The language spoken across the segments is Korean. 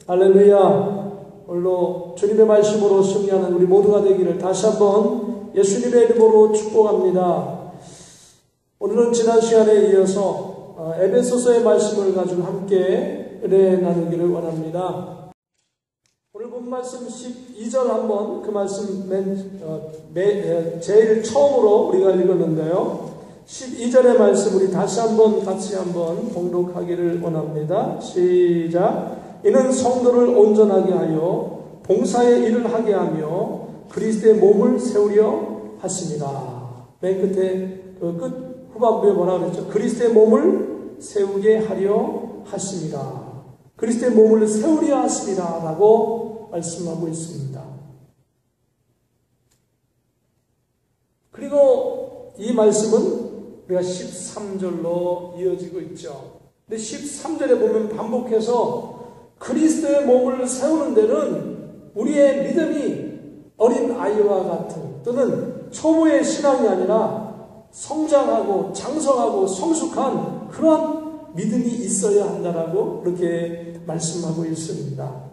할렐루야. 오늘도 주님의 말씀으로 승리하는 우리 모두가 되기를 다시 한번 예수님의 이름으로 축복합니다. 오늘은 지난 시간에 이어서 에베소서의 말씀을 가지고 함께 은혜 나누기를 원합니다. 오늘 본 말씀 12절 한번 그 말씀 제일 처음으로 우리가 읽었는데요. 12절의 말씀 우리 다시 한번 같이 한번 봉독하기를 원합니다. 시작. 이는 성도를 온전하게 하여 봉사의 일을 하게 하며 그리스도의 몸을 세우려 하십니다. 맨 끝에 그 끝 후반부에 뭐라 그랬죠? 그리스도의 몸을 세우게 하려 하십니다. 그리스도의 몸을 세우려 하십니다. 라고 말씀하고 있습니다. 그리고 이 말씀은 우리가 13절로 이어지고 있죠. 근데 13절에 보면 반복해서 그리스도의 몸을 세우는 데는 우리의 믿음이 어린 아이와 같은 또는 초보의 신앙이 아니라 성장하고 장성하고 성숙한 그런 믿음이 있어야 한다라고 그렇게 말씀하고 있습니다.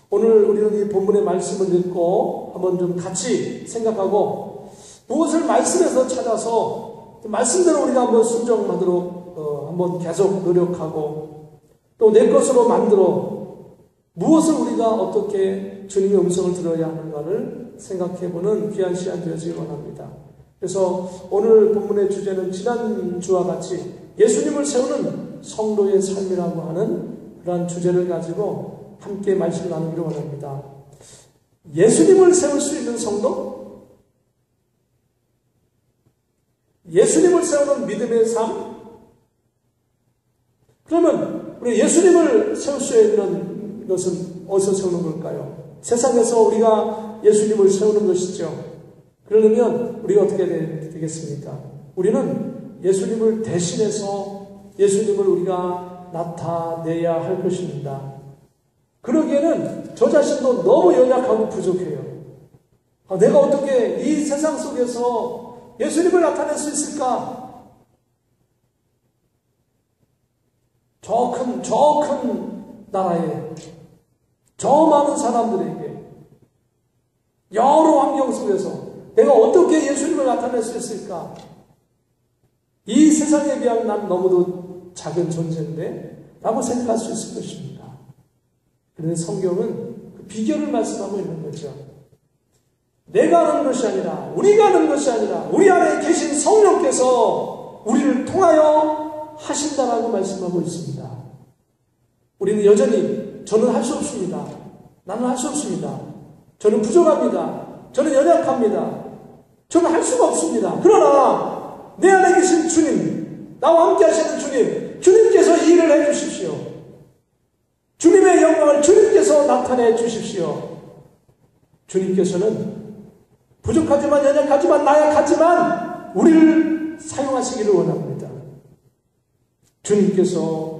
오늘 우리는 이 본문의 말씀을 읽고 한번 좀 같이 생각하고 무엇을 말씀에서 찾아서 말씀대로 우리가 한번 순종하도록 한번 계속 노력하고 또 내 것으로 만들어 무엇을 우리가 어떻게 주님의 음성을 들어야 하는가를 생각해보는 귀한 시간 되어지기 원합니다. 그래서 오늘 본문의 주제는 지난주와 같이 예수님을 세우는 성도의 삶이라고 하는 그러한 주제를 가지고 함께 말씀 나누기를 원합니다. 예수님을 세울 수 있는 성도? 예수님을 세우는 믿음의 삶? 그러면 우리 예수님을 세울 수 있는 이것은 어디서 세우는 걸까요? 세상에서 우리가 예수님을 세우는 것이죠. 그러려면 우리가 어떻게 되겠습니까? 우리는 예수님을 대신해서 예수님을 우리가 나타내야 할 것입니다. 그러기에는 저 자신도 너무 연약하고 부족해요. 내가 어떻게 이 세상 속에서 예수님을 나타낼 수 있을까? 저 큰 나라에 저 많은 사람들에게 여러 환경 속에서 내가 어떻게 예수님을 나타낼 수 있을까? 이 세상에 비하면 난 너무도 작은 존재인데 라고 생각할 수 있을 것입니다. 그런데 성경은 그 비결을 말씀하고 있는 거죠. 내가 하는 것이 아니라 우리가 하는 것이 아니라 우리 안에 계신 성령께서 우리를 통하여 하신다라고 말씀하고 있습니다. 우리는 여전히 저는 할 수 없습니다. 나는 할 수 없습니다. 저는 부족합니다. 저는 연약합니다. 저는 할 수가 없습니다. 그러나 내 안에 계신 주님, 나와 함께 하시는 주님, 주님께서 이 일을 해 주십시오. 주님의 영광을 주님께서 나타내 주십시오. 주님께서는 부족하지만 연약하지만 나약하지만 우리를 사용하시기를 원합니다. 주님께서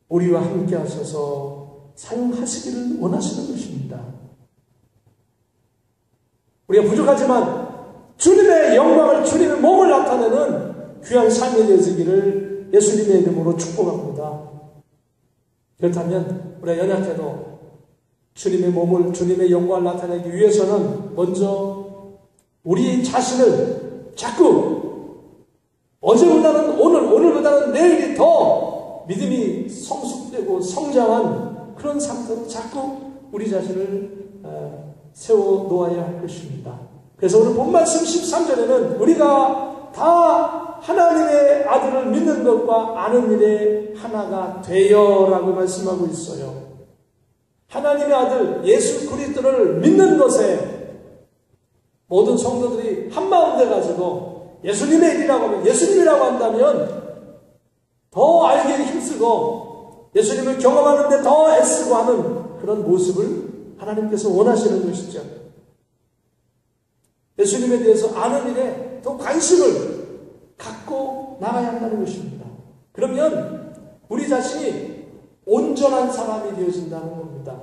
우리와 함께 하셔서 사용하시기를 원하시는 것입니다. 우리가 부족하지만 주님의 영광을 주님의 몸을 나타내는 귀한 삶이 되어지기를 예수님의 이름으로 축복합니다. 그렇다면 우리가 연약해도 주님의 몸을 주님의 영광을 나타내기 위해서는 먼저 우리 자신을 자꾸 어제보다는 오늘보다는 내일이 더 믿음이 성숙되고 성장한 그런 상태로 자꾸 우리 자신을 세워 놓아야 할 것입니다. 그래서 오늘 본 말씀 13절에는 우리가 다 하나님의 아들을 믿는 것과 아는 일에 하나가 되어라고 말씀하고 있어요. 하나님의 아들 예수 그리스도를 믿는 것에 모든 성도들이 한마음 돼가지고 예수님의 일이라고 하면 예수님이라고 한다면 더 알기 힘쓰고 예수님을 경험하는데 더 애쓰고 하는 그런 모습을 하나님께서 원하시는 것이죠. 예수님에 대해서 아는 일에 더 관심을 갖고 나가야 한다는 것입니다. 그러면 우리 자신이 온전한 사람이 되어진다는 겁니다.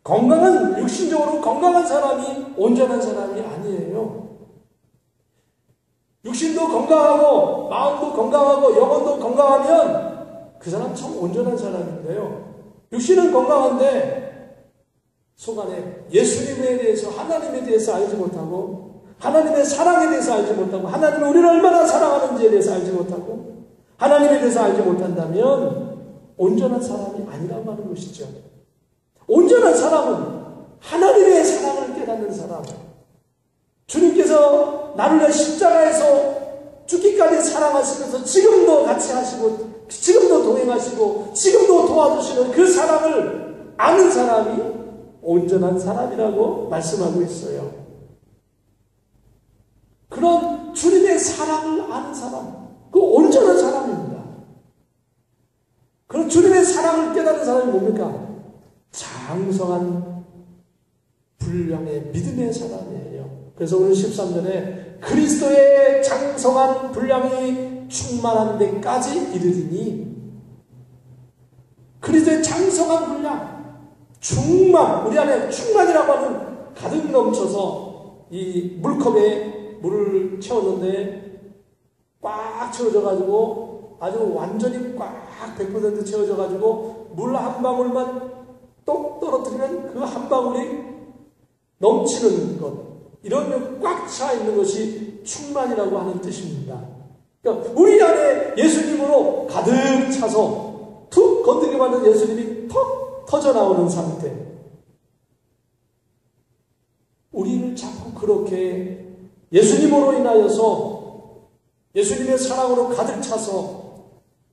건강한, 육신적으로 건강한 사람이 온전한 사람이 아니에요. 육신도 건강하고 마음도 건강하고 영혼도 건강하면 그 사람 참 온전한 사람인데요. 육신은 건강한데 속 안에 예수님에 대해서, 하나님에 대해서 알지 못하고, 하나님의 사랑에 대해서 알지 못하고, 하나님이 우리를 얼마나 사랑하는지에 대해서 알지 못하고, 하나님에 대해서 알지 못한다면 온전한 사람이 아니라고 하는 것이죠. 온전한 사람은 하나님의 사랑을 깨닫는 사람, 주님께서 나를 위해 십자가에서 죽기까지 사랑하시면서 지금도 같이 하시고, 지금도 동행하시고, 지금도 도와주시는 그 사랑을 아는 사람이 온전한 사람이라고 말씀하고 있어요. 그런 주님의 사랑을 아는 사람, 그 온전한 사람입니다. 그런 주님의 사랑을 깨닫는 사람이 뭡니까? 장성한 분량의 믿음의 사람이에요. 그래서 오늘 13절에 그리스도의 장성한 분량이 충만한 데까지 이르리니, 그리스도의 장성한 분량, 충만, 우리 안에 충만이라고 하는 가득 넘쳐서 이 물컵에 물을 채웠는데 꽉 채워져가지고 아주 완전히 꽉 100% 채워져가지고 물 한 방울만 똑 떨어뜨리면 그 한 방울이 넘치는 것, 이런 꽉 차 있는 것이 충만이라고 하는 뜻입니다. 그러니까 우리 안에 예수님으로 가득 차서 툭 건드리기만 하는 예수님이 턱 터져 나오는 상태. 우리를 자꾸 그렇게 예수님으로 인하여서, 예수님의 사랑으로 가득 차서,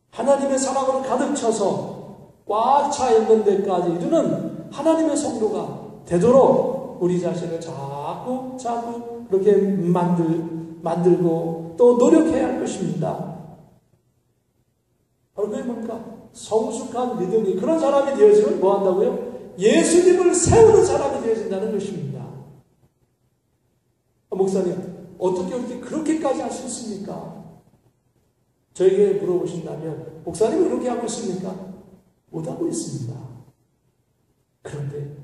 하나님의 사랑으로 가득 차서 꽉 차 있는 데까지 이르는 하나님의 성도가 되도록 우리 자신을 자꾸 그렇게 만들고 또 노력해야 할 것입니다. 바로 그게 뭡니까? 성숙한 믿음이, 그런 사람이 되어지면 뭐 한다고요? 예수님을 세우는 사람이 되어진다는 것입니다. 목사님, 어떻게 그렇게까지 할 수 있습니까? 저에게 물어보신다면, 목사님은 그렇게 하고 있습니까? 못하고 있습니다. 그런데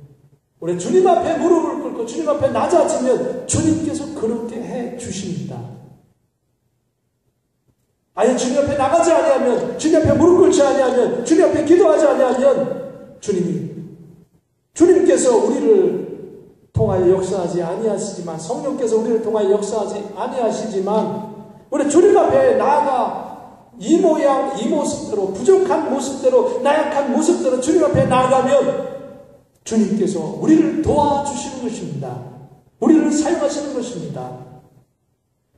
우리 주님 앞에 무릎을 꿇고 주님 앞에 낮아지면 주님께서 그렇게 해 주십니다. 아니, 주님 앞에 나가지 아니하면, 주님 앞에 무릎 꿇지 아니하면, 주님 앞에 기도하지 아니하면 주님께서 우리를 통하여 역사하지 아니하시지만, 성령께서 우리를 통하여 역사하지 아니하시지만, 우리 주님 앞에 나아가 이 모양 이 모습대로, 부족한 모습대로, 나약한 모습대로 주님 앞에 나아가면 주님께서 우리를 도와주시는 것입니다. 우리를 사용하시는 것입니다.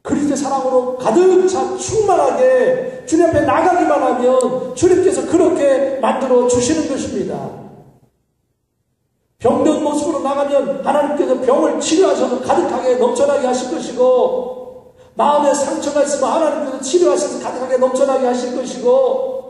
그리스도의 사랑으로 가득 차 충만하게 주님 앞에 나가기만 하면 주님께서 그렇게 만들어 주시는 것입니다. 병든 모습으로 나가면 하나님께서 병을 치료하셔서 가득하게 넘쳐나게 하실 것이고, 마음에 상처가 있으면 하나님께서 치료하셔서 가득하게 넘쳐나게 하실 것이고,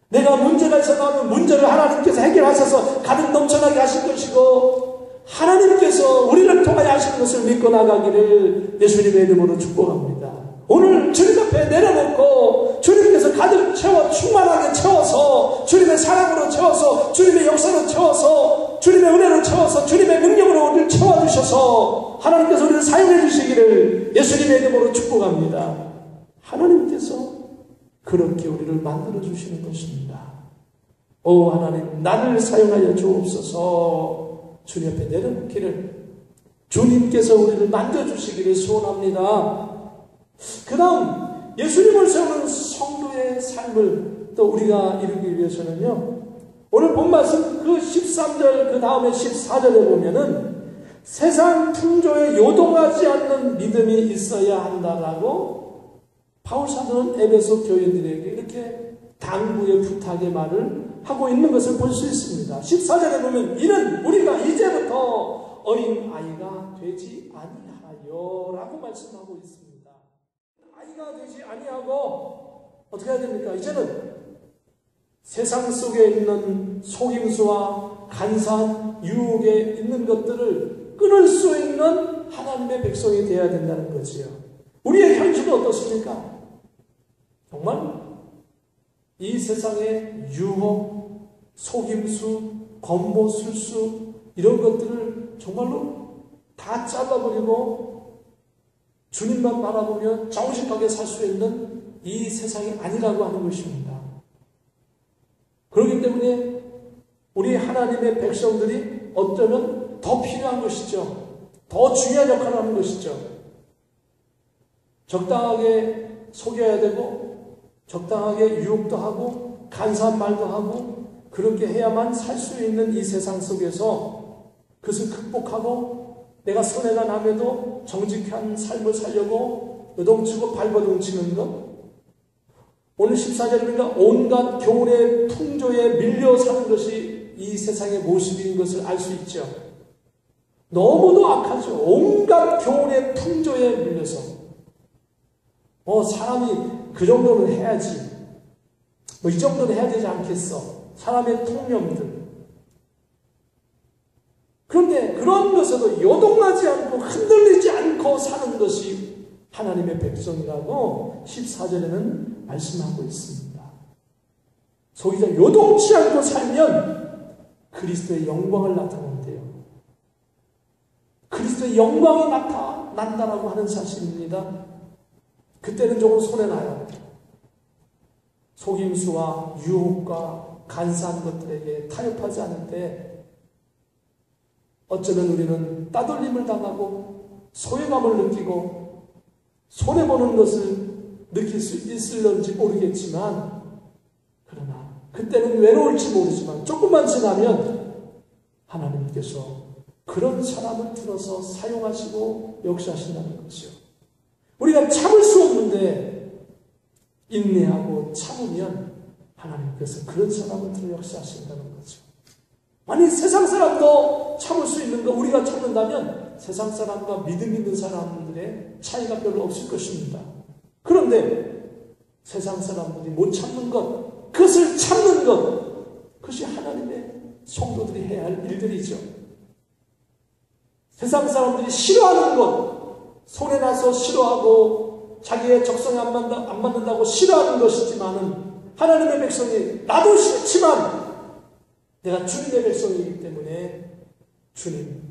내가 문제가 있어 나오면 문제를 하나님께서 해결하셔서 가득 넘쳐나게 하실 것이고, 하나님께서 우리를 통하여 하시는 것을 믿고 나가기를 예수님의 이름으로 축복합니다. 오늘 주님 앞에 내려놓고 주님께서 가득 채워 충만하게 채워서, 주님의 사랑으로 채워서, 주님의 역사로 채워서, 주님의 은혜로 채워서, 주님의 능력으로 우리를 채워주셔서 하나님께서 우리를 사용해 주시기를 예수님의 이름으로 축복합니다. 하나님께서 그렇게 우리를 만들어 주시는 것입니다. 오 하나님, 나를 사용하여 주옵소서. 주님 앞에 내려놓기를, 주님께서 우리를 만들어주시기를 소원합니다. 그 다음 예수님을 세우는 성도의 삶을 또 우리가 이루기 위해서는요, 오늘 본 말씀 그 13절 그 다음에 14절에 보면은 세상 풍조에 요동하지 않는 믿음이 있어야 한다라고 바울 사도는 에베소 교인들에게 이렇게 당부의 부탁의 말을 하고 있는 것을 볼 수 있습니다. 14절에 보면 이는 우리가 이제부터 어린 아이가 되지 아니하여 라고 말씀하고 있습니다. 아이가 되지 아니하고 어떻게 해야 됩니까? 이제는 세상 속에 있는 속임수와 간사한 유혹에 있는 것들을 끊을 수 있는 하나님의 백성이 되어야 된다는 거지요. 우리의 현실은 어떻습니까? 정말 이 세상의 유혹, 속임수, 권모술수 이런 것들을 정말로 다 잘라버리고 주님만 바라보며 정직하게 살 수 있는 이 세상이 아니라고 하는 것입니다. 그렇기 때문에 우리 하나님의 백성들이 어쩌면 더 필요한 것이죠. 더 중요한 역할을 하는 것이죠. 적당하게 속여야 되고 적당하게 유혹도 하고 간사한 말도 하고 그렇게 해야만 살 수 있는 이 세상 속에서 그것을 극복하고 내가 손해가 남에도 정직한 삶을 살려고 요동치고 발버둥치는 것. 오늘 14절입니다. 온갖 교훈의 풍조에 밀려 사는 것이 이 세상의 모습인 것을 알 수 있죠. 너무도 악하죠. 온갖 교훈의 풍조에 밀려서 사람이 그 정도는 해야지, 이 정도는 해야 되지 않겠어. 사람의 통념들. 그런데 그런 것에도 요동하지 않고 흔들리지 않고 사는 것이 하나님의 백성이라고 14절에는 말씀하고 있습니다. 소기자 요동치 않고 살면 그리스도의 영광을 나타낸대요. 그리스도의 영광이 나타난다라고 하는 사실입니다. 그때는 조금 손해나요. 속임수와 유혹과 간사한 것들에게 타협하지 않을 때 어쩌면 우리는 따돌림을 당하고 소외감을 느끼고 손해보는 것을 느낄 수 있을런지 모르겠지만, 그러나 그때는 외로울지 모르지만 조금만 지나면 하나님께서 그런 사람을 들어서 사용하시고 역사하신다는 거죠. 우리가 참을 수 없는데 인내하고 참으면 하나님께서 그런 사람을 들어 역사하신다는 거죠. 만약 세상 사람도 참을 수 있는 거 우리가 참는다면 세상 사람과 믿음 있는 사람들의 차이가 별로 없을 것입니다. 그런데 세상 사람들이 못 참는 것, 그것을 참는 것, 그것이 하나님의 성도들이 해야 할 일들이죠. 세상 사람들이 싫어하는 것, 손해나서 싫어하고 자기의 적성에 안 맞는다고 싫어하는 것이지만은 하나님의 백성이 나도 싫지만 내가 주님의 백성이기 때문에 주님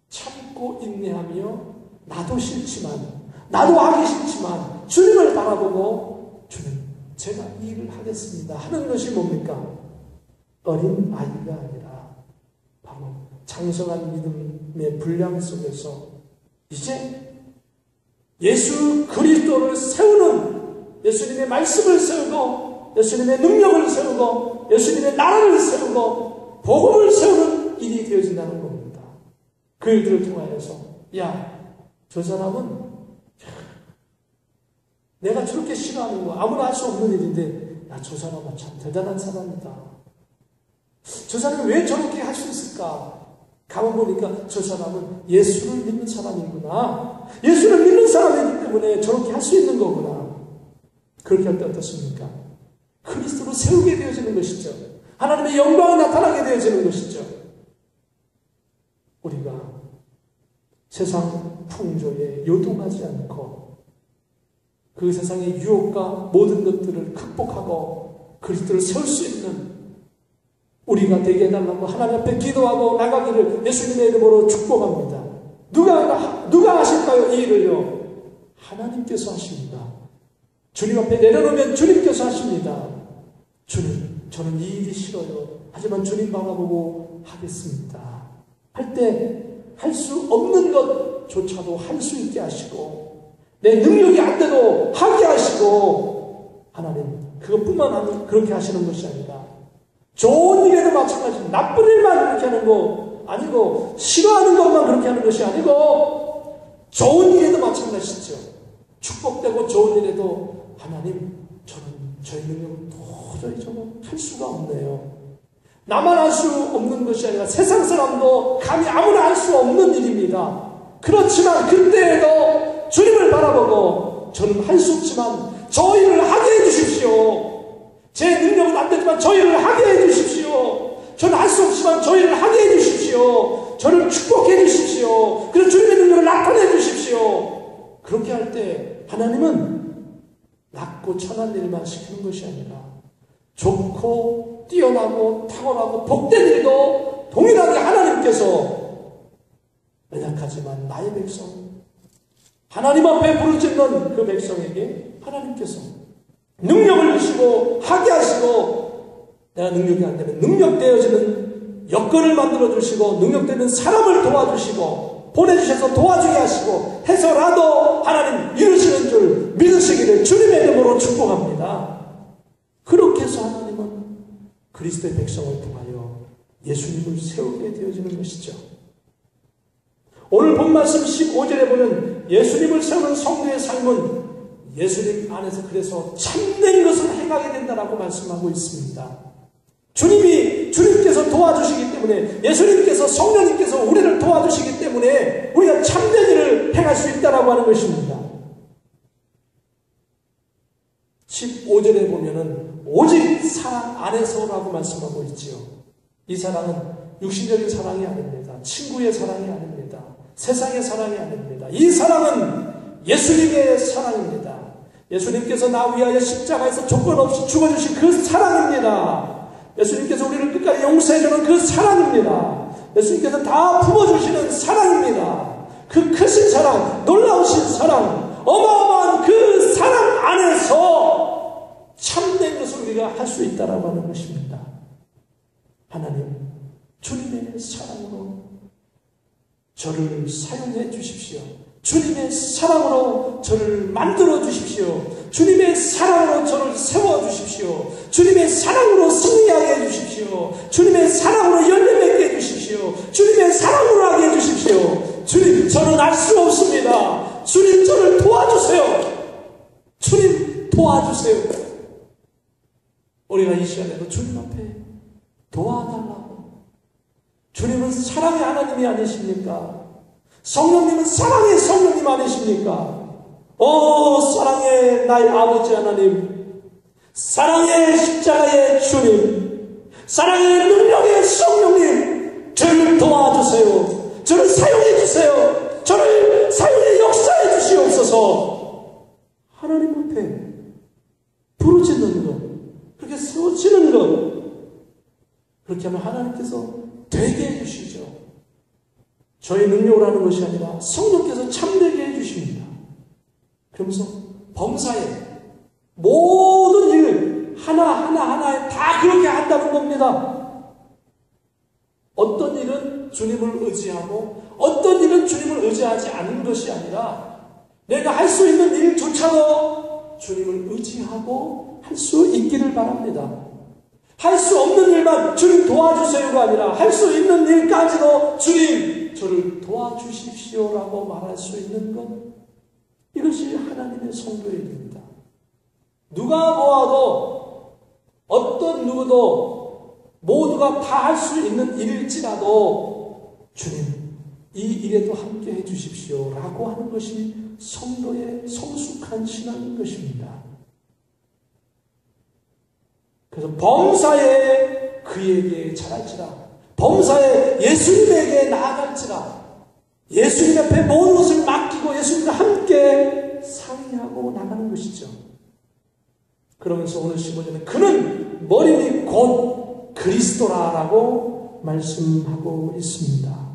참고 인내하며 나도 싫지만 나도 하기 싫지만 주님을 바라보고 주님 제가 이 일을 하겠습니다 하는 것이 뭡니까? 어린 아이가 아니라 바로 장성한 믿음의 분량 속에서 이제 예수 그리스도를 세우는, 예수님의 말씀을 세우고 예수님의 능력을 세우고 예수님의 나라를 세우고 복음을 세우는 일이 되어진다는 겁니다. 그 일들을 통하여서 저 사람은 내가 저렇게 싫어하는 거 아무나 할 수 없는 일인데 저 사람은 참 대단한 사람이다. 저 사람이 왜 저렇게 할 수 있을까? 가만 보니까 저 사람은 예수를 믿는 사람이구나. 예수를 믿는 사람이기 때문에 저렇게 할 수 있는 거구나. 그렇게 할 때 어떻습니까? 그리스도로 세우게 되어지는 것이죠. 하나님의 영광이 나타나게 되어지는 것이죠. 우리가 세상 풍조에 요동하지 않고 그 세상의 유혹과 모든 것들을 극복하고 그리스도를 세울 수 있는 우리가 되게 해달라고 하나님 앞에 기도하고 나가기를 예수님의 이름으로 축복합니다. 누가 하실까요? 이 일을요? 하나님께서 하십니다. 주님 앞에 내려놓으면 주님께서 하십니다. 주님, 저는 이 일이 싫어요. 하지만 주님 바라보고 하겠습니다. 할 때 할 수 없는 것조차도 할 수 있게 하시고 내 능력이 안 돼도 하게 하시고 하나님 그것뿐만 아니라 그렇게 하시는 것이 아니라 좋은 일에도 마찬가지로 나쁜 일만 그렇게 하는 거 아니고 싫어하는 것만 그렇게 하는 것이 아니고 좋은 일에도 마찬가지죠. 축복되고 좋은 일에도 하나님 저는 저희 능력은 도저히 저거 할 수가 없네요. 나만 할 수 없는 것이 아니라 세상 사람도 감히 아무나 할 수 없는 일입니다. 그렇지만 그때에도 주님을 바라보고 저는 할 수 없지만 저 일을 하게 해주십시오. 제 능력은 안 되지만 저 일을 하게 해주십시오. 저는 할 수 없지만 저 일을 하게 해주십시오. 저를 축복해 주십시오. 그래서 주님의 능력을 나타내 주십시오. 그렇게 할 때 하나님은 낮고 천한 일만 시키는 것이 아니라 좋고 뛰어나고 탁월하고 복된 일도 동일하게 하나님께서 연약하지만 나의 백성 하나님 앞에 부르짖는 그 백성에게 하나님께서 능력을 주시고 하게 하시고 내가 능력이 안 되면 능력 되어지는 여건을 만들어주시고 능력되는 사람을 도와주시고 보내주셔서 도와주게 하시고 해서라도 하나님 이루시는 줄 믿으시기를 주님의 이름으로 축복합니다. 그렇게 해서 하나님은 그리스도의 백성을 통하여 예수님을 세우게 되어지는 것이죠. 오늘 본 말씀 15절에 보면 예수님을 세우는 성도의 삶은 예수님 안에서 그래서 참된 것을 행하게 된다라고 말씀하고 있습니다. 주님께서 도와주시기 때문에, 예수님께서, 성령님께서 우리를 도와주시기 때문에 우리가 참된 일을 행할 수 있다라고 하는 것입니다. 15절에 보면은 오직 사랑 안에서라고 말씀하고 있지요. 이 사랑은 육신적인 사랑이 아닙니다. 친구의 사랑이 아닙니다. 세상의 사랑이 아닙니다. 이 사랑은 예수님의 사랑입니다. 예수님께서 나 위하여 십자가에서 조건 없이 죽어주신 그 사랑입니다. 예수님께서 우리를 끝까지 용서해주는 그 사랑입니다. 예수님께서 다 품어주시는 사랑입니다. 그 크신 사랑, 놀라우신 사랑, 어마어마한 그 사랑 안에서 참된 것을 우리가 할 수 있다라고 하는 것입니다. 하나님, 주님의 사랑으로 저를 사용해 주십시오. 주님의 사랑으로 저를 만들어 주십시오. 주님의 사랑으로 저를 세워 주십시오. 주님의 사랑으로 승리하게 해 주십시오. 주님의 사랑으로 열매 맺게 해 주십시오. 주님의 사랑으로 하게 해 주십시오. 주님, 저는 알 수 없습니다. 주님, 저를 도와주세요. 주님, 도와주세요. 우리가 이 시간에도 주님 앞에 도와달라고. 주님은 사랑의 하나님이 아니십니까? 성령님은 사랑의 성령님 아니십니까? 사랑의 나의 아버지 하나님, 사랑의 십자가의 주님, 사랑의 능력의 성령님, 저를 도와주세요. 저를 사용해 주세요. 저를 사용해 역사해 주시옵소서. 하나님 앞에 부르짖는 것, 그렇게 세워지는 것, 그렇게 하면 하나님께서 되게 해주시죠. 저희 능력을 하는 것이 아니라 성령께서 참되게 해주십니다. 그러면서 범사에 모든 일 하나하나에 다 그렇게 한다는 겁니다. 어떤 일은 주님을 의지하고 어떤 일은 주님을 의지하지 않는 것이 아니라 내가 할 수 있는 일조차도 주님을 의지하고 할 수 있기를 바랍니다. 할 수 없는 일만 주님 도와주세요가 아니라 할 수 있는 일까지도 주님 저를 도와주십시오라고 말할 수 있는 것, 이것이 하나님의 성도의 일입니다. 누가 보아도 어떤 누구도 모두가 다 할 수 있는 일일지라도 주님 이 일에도 함께 해 주십시오라고 하는 것이 성도의 성숙한 신앙인 것입니다. 그래서 범사에 그에게 잘할지라, 범사에 예수님에게 나아갈지라, 예수님 앞에 모든 것을 맡기고 예수님과 함께 상의하고 나가는 것이죠. 그러면서 오늘 15절에 그는 머리니 곧 그리스도라라고 말씀하고 있습니다.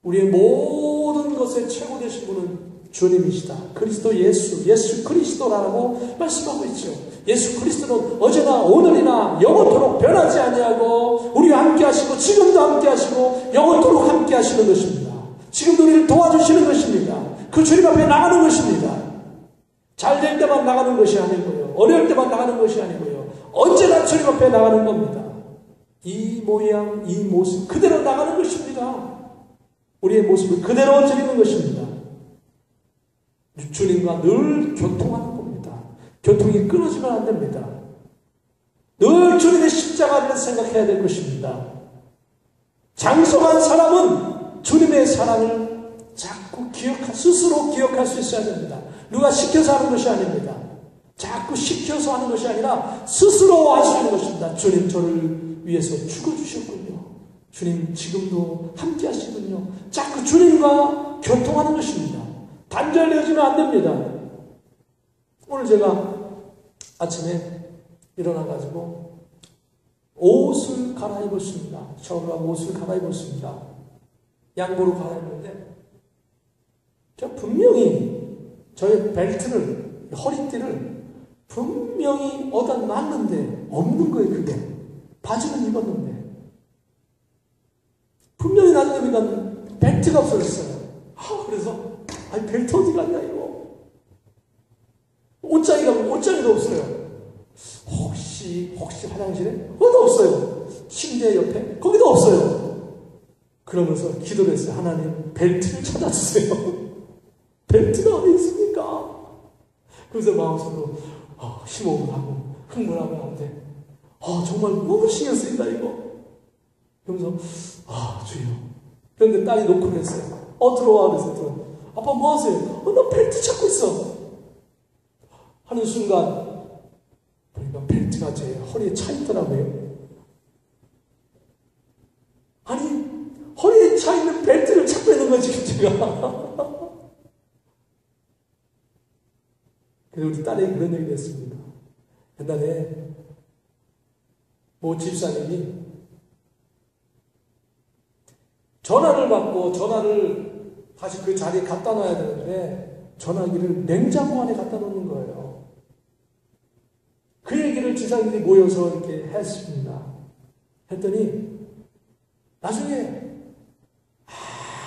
우리의 모든 것의 최고 되신 분은 주님이시다. 그리스도 예수 그리스도라고 말씀하고 있죠. 예수 그리스도는 어제나 오늘이나 영원토록 변하지 아니하고 우리와 함께 하시고 지금도 함께 하시고 영원토록 함께 하시는 것입니다. 지금도 우리를 도와주시는 것입니다. 그 주님 앞에 나가는 것입니다. 잘 될 때만 나가는 것이 아니고요. 어려울 때만 나가는 것이 아니고요. 언제나 주님 앞에 나가는 겁니다. 이 모양, 이 모습 그대로 나가는 것입니다. 우리의 모습을 그대로 드리는 것입니다. 주님과 늘 교통하는 겁니다. 교통이 끊어지면 안 됩니다. 늘 주님의 십자가를 생각해야 될 것입니다. 장성한 사람은 주님의 사랑을 자꾸 스스로 기억할 수 있어야 됩니다. 누가 시켜서 하는 것이 아닙니다. 자꾸 시켜서 하는 것이 아니라 스스로 할 수 있는 것입니다. 주님 저를 위해서 죽어주셨군요. 주님 지금도 함께 하시군요. 자꾸 주님과 교통하는 것입니다. 단절되어지면 안 됩니다. 오늘 제가 아침에 일어나가지고 옷을 갈아입었습니다. 샤워하고 옷을 갈아입었습니다. 양보로 갈아입었는데 제가 분명히 저의 벨트를, 허리띠를 분명히 어디다 놨는데 없는 거예요. 그게 바지는 입었는데 분명히 나중에 보니까 벨트가 없어졌어요. 그래서 벨트 어디 갔냐 이거. 옷장이도 없어요. 혹시 화장실에? 거기도 없어요. 침대 옆에? 거기도 없어요. 그러면서 기도를 했어요. 하나님, 벨트를 찾아주세요. 벨트가 어디 있습니까? 그래서 마음속으로 심호흡을 하고 흥분하고 하는데 정말 너무 신경 쓰인다 이거. 그러면서 주여. 그런데 딸이 놓고 그랬어요. 들어와. 그래서 아빠 뭐 하세요? 나 벨트 찾고 있어. 하는 순간 보니까 벨트가 제 허리에 차 있더라고요. 아니, 허리에 차 있는 벨트를 찾고 있는 거지, 제가. 그래서 우리 딸이 그런 얘기를 했습니다. 옛날에 모 집사님이 전화를 받고 전화를 다시 그 자리에 갖다 놔야 되는데 전화기를 냉장고 안에 갖다 놓는 거예요. 그 얘기를 지사님들이 모여서 이렇게 했습니다. 했더니 나중에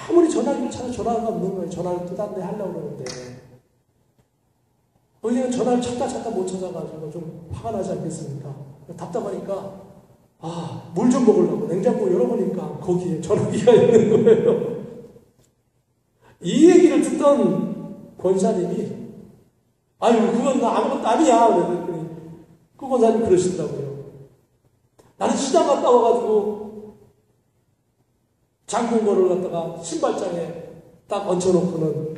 아무리 전화기를 찾아 전화가 없는 거예요. 전화를 또 딴 데 하려고 그러는데 그냥 전화를 찾다 못 찾아가지고 좀 화가 나지 않겠습니까? 답답하니까 물 좀 먹으려고 냉장고 열어보니까 거기에 전화기가 있는 거예요. 이 얘기를 듣던 권사님이 그건 나 아무것도 아니야. 그랬더니 그 권사님 그러시더라고요. 나는 시장 갔다 와가지고 장군거를 갖다가 신발장에 딱 얹혀놓고는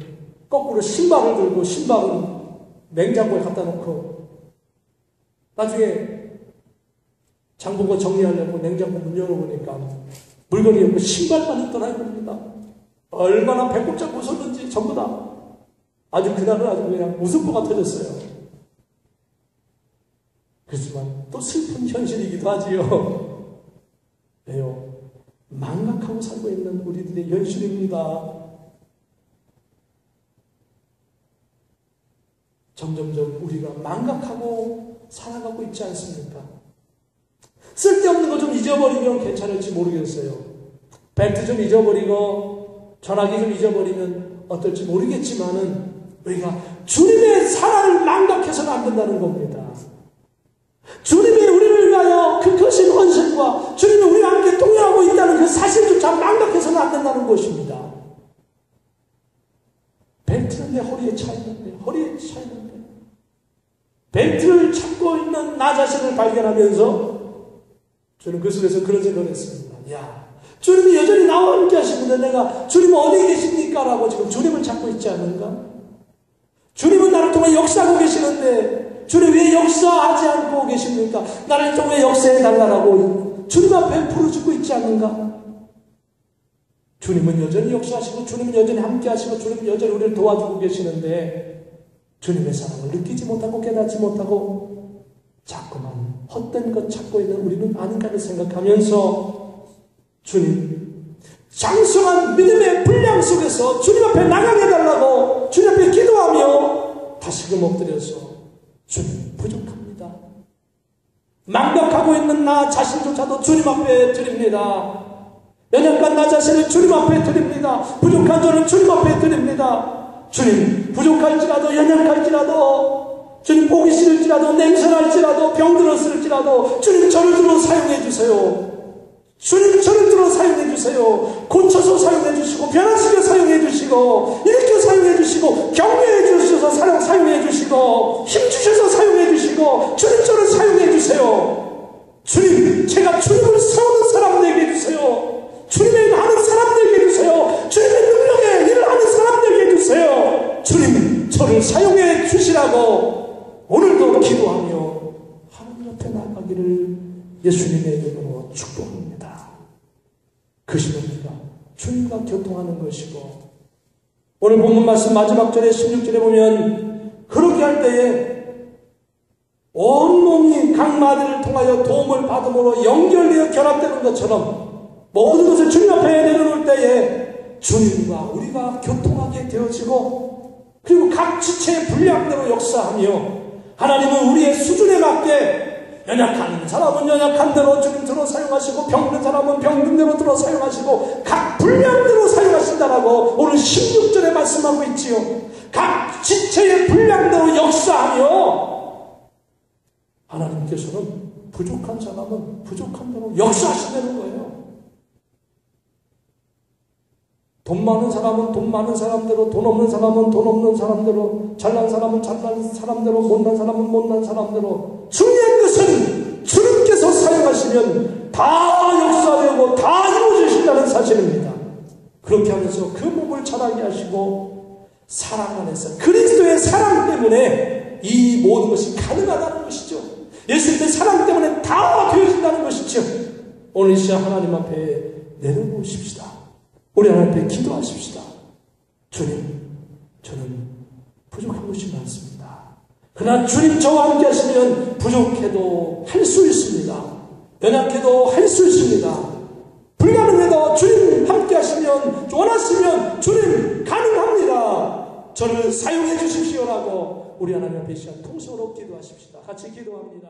거꾸로 신발을 들고 신발은 냉장고에 갖다 놓고 나중에 장본거 정리하려고 냉장고 문 열어보니까 물건이 없고 신발만 있더라 이겁니다. 얼마나 배꼽 잡고 웃었는지 전부 다. 아주 그날은 아주 그냥 웃음보가 터졌어요. 그렇지만 또 슬픈 현실이기도 하지요. 왜요? 망각하고 살고 있는 우리들의 현실입니다. 점점점 우리가 망각하고 살아가고 있지 않습니까? 쓸데없는 거 좀 잊어버리면 괜찮을지 모르겠어요. 벨트 좀 잊어버리고 전화기 좀 잊어버리면 어떨지 모르겠지만은 우리가 주님의 사랑을 망각해서는 안 된다는 겁니다. 주님이 우리를 위하여 그 크신 헌신과 주님이 우리와 함께 동행하고 있다는 그 사실조차 망각해서는 안 된다는 것입니다. 벨트는 내 허리에 차 있는데 벨트를 찾고 있는 나 자신을 발견하면서 저는 그 속에서 그런 생각을 했습니다. 주님이 여전히 나와 함께 하시는데 내가 주님 어디 계십니까? 라고 지금 주님을 찾고 있지 않는가? 주님은 나를 통해 역사하고 계시는데 주님 왜 역사하지 않고 계십니까? 나를 통해 역사해 달라고 주님 앞에 부르짖고 있지 않는가? 주님은 여전히 역사하시고 주님은 여전히 함께 하시고 주님은 여전히 우리를 도와주고 계시는데 주님의 사랑을 느끼지 못하고 깨닫지 못하고 자꾸만 헛된 것 찾고 있는 우리는 아닌가를 생각하면서 주님 장성한 믿음의 분량 속에서 주님 앞에 나가게 해달라고 주님 앞에 기도하며 다시금 엎드려서 주님 부족합니다. 망각하고 있는 나 자신조차도 주님 앞에 드립니다. 연약한 나 자신을 주님 앞에 드립니다. 부족한 저를 주님 앞에 드립니다. 주님 부족할지라도 연약할지라도 주님 보기 싫을지라도 냉선할지라도 병들었을지라도 주님 저를 들어 사용해 주세요. 주님 저를 들어 사용해 주세요. 고쳐서 사용해 주시고 변화시켜 사용해 주시고 일으켜 사용해 주시고 격려해 주셔서 사용해 주시고 힘 주셔서 사용해 주시고 주님 저를 사용해 주세요. 주님 제가 주님을 세우는 사람 되게 해주세요. 주님의 일을 하는 사람 되게 해주세요. 주님의 능력에 일을 하는 사람 되게 해주세요. 주님 저를 사용해 주시라고 오늘도 기도하며 하나님 앞에 나가기를 예수님의 이름으로 축복합니다. 그것이 뭡니까? 주님과 교통하는 것이고 오늘 본문 말씀 마지막 절에 16절에 보면 그렇게 할 때에 온몸이 각 마디를 통하여 도움을 받음으로 연결되어 결합되는 것처럼 모든 것을 주님 앞에 내려놓을 때에 주님과 우리가 교통하게 되어지고 그리고 각 지체의 분량대로 역사하며 하나님은 우리의 수준에 맞게 연약한 사람은 연약한 대로 주님 들어 사용하시고, 병든 사람은 병든 대로 들어 사용하시고, 각 분량대로 사용하신다라고 오늘 16절에 말씀하고 있지요. 각 지체의 분량대로 역사하며, 하나님께서는 부족한 사람은 부족한 대로 역사하신다는 거예요. 돈 많은 사람은 돈 많은 사람대로, 돈 없는 사람은 돈 없는 사람대로, 잘난 사람은 잘난 사람대로, 못난 사람은 못난 사람대로. 중요한 것은 주님께서 사용하시면 다 역사되고 다 이루어지신다는 사실입니다. 그렇게 하면서 그 몸을 자라게 하시고, 사랑 안에서 그리스도의 사랑 때문에 이 모든 것이 가능하다는 것이죠. 예수님의 사랑 때문에 다 되어진다는 것이죠. 오늘 이 시간 하나님 앞에 내려놓으십시다. 우리 하나님 앞에 기도하십시다. 주님, 저는 부족한 것이 많습니다. 그러나 주님 저와 함께 하시면 부족해도 할 수 있습니다. 연약해도 할 수 있습니다. 불가능해도 주님 함께 하시면, 원하시면 주님 가능합니다. 저를 사용해 주십시오라고 우리 하나님 앞에 이 시간 통성으로 기도하십시다. 같이 기도합니다.